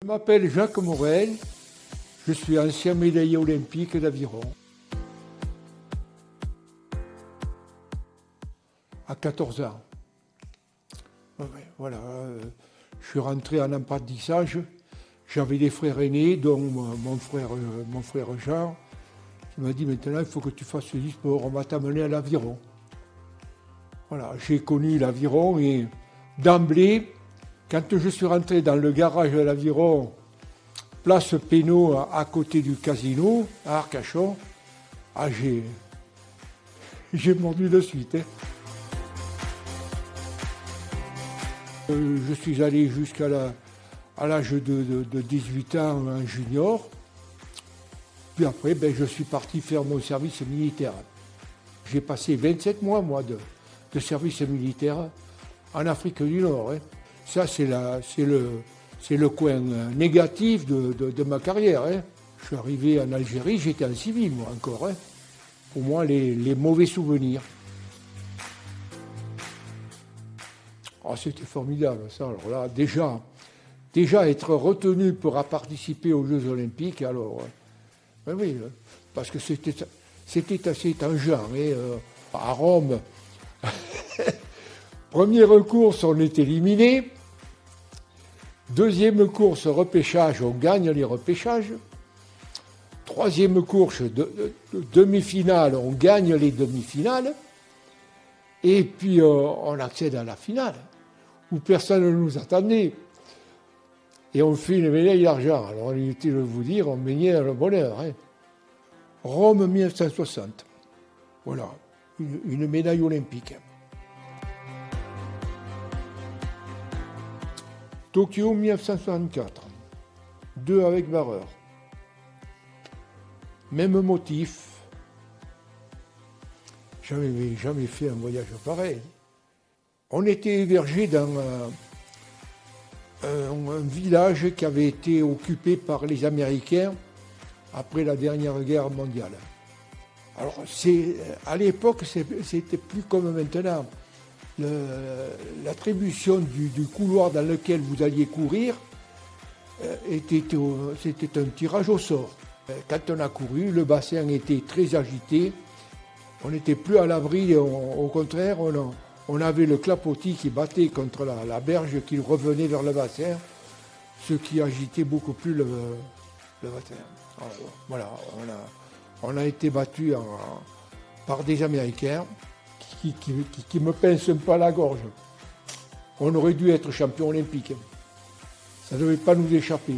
Je m'appelle Jacques Morel, je suis ancien médaillé olympique d'aviron. À 14 ans. Voilà, je suis rentré en apprentissage. J'avais des frères aînés, dont mon frère Jean. Il m'a dit maintenant il faut que tu fasses du sport, on va t'amener à l'aviron. Voilà, j'ai connu l'aviron et d'emblée, quand je suis rentré dans le garage de l'aviron, place Pénaud à côté du casino, à Arcachon, j'ai mordu de suite. Je suis allé jusqu'à l'âge de 18 ans en junior. Puis après, je suis parti faire mon service militaire. J'ai passé 27 mois, de service militaire en Afrique du Nord. Ça, c'est le coin négatif de ma carrière. Je suis arrivé en Algérie, j'étais en civil, moi, encore. Pour moi, les mauvais souvenirs. Oh, c'était formidable, ça. Alors là, déjà être retenu pour participer aux Jeux Olympiques, alors... oui, parce que c'était assez tangent. À Rome, première course, on est éliminé. Deuxième course, repêchage, on gagne les repêchages. Troisième course, demi-finale, on gagne les demi-finales. Et puis on accède à la finale, où personne ne nous attendait. Et on fait une médaille d'argent. Alors, inutile de vous dire, on baignait dans le bonheur. Rome 1960. Voilà, une médaille olympique. Tokyo 1964. 2 avec barreur. Même motif. J'avais jamais fait un voyage pareil. On était hébergés dans un village qui avait été occupé par les Américains après la dernière guerre mondiale. Alors, à l'époque, c'était plus comme maintenant. L'attribution du couloir dans lequel vous alliez courir, c'était un tirage au sort. Quand on a couru, le bassin était très agité. On n'était plus à l'abri, au contraire, on avait le clapotis qui battait contre la berge qui revenait vers le bassin, ce qui agitait beaucoup plus le bassin. Alors, voilà, on a été battus par des Américains qui me pincent un peu à la gorge. On aurait dû être champion olympique. Ça ne devait pas nous échapper.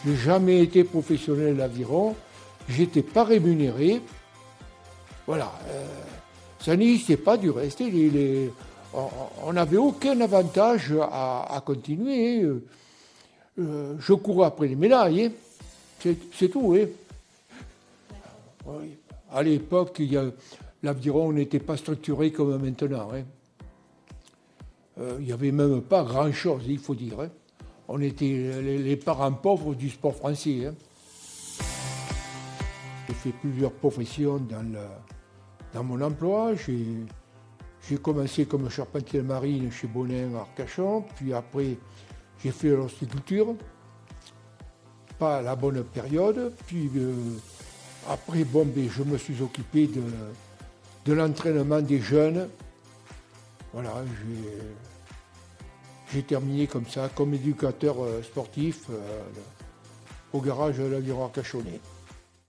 Je n'ai jamais été professionnel d'aviron, je n'étais pas rémunéré. Voilà, ça n'existait pas du reste. On n'avait aucun avantage à continuer. Je courais après les médailles, c'est tout. Oui. À l'époque, l'aviron n'était pas structuré comme maintenant. Il n'y avait même pas grand-chose, il faut dire. On était les parents pauvres du sport français. J'ai fait plusieurs professions dans mon emploi. J'ai commencé comme charpentier de marine chez Bonin à Arcachon, puis après j'ai fait l'horticulture, pas à la bonne période, puis après je me suis occupé de l'entraînement des jeunes. Voilà, j'ai terminé comme ça, comme éducateur sportif au garage de l'aviron arcachonnais.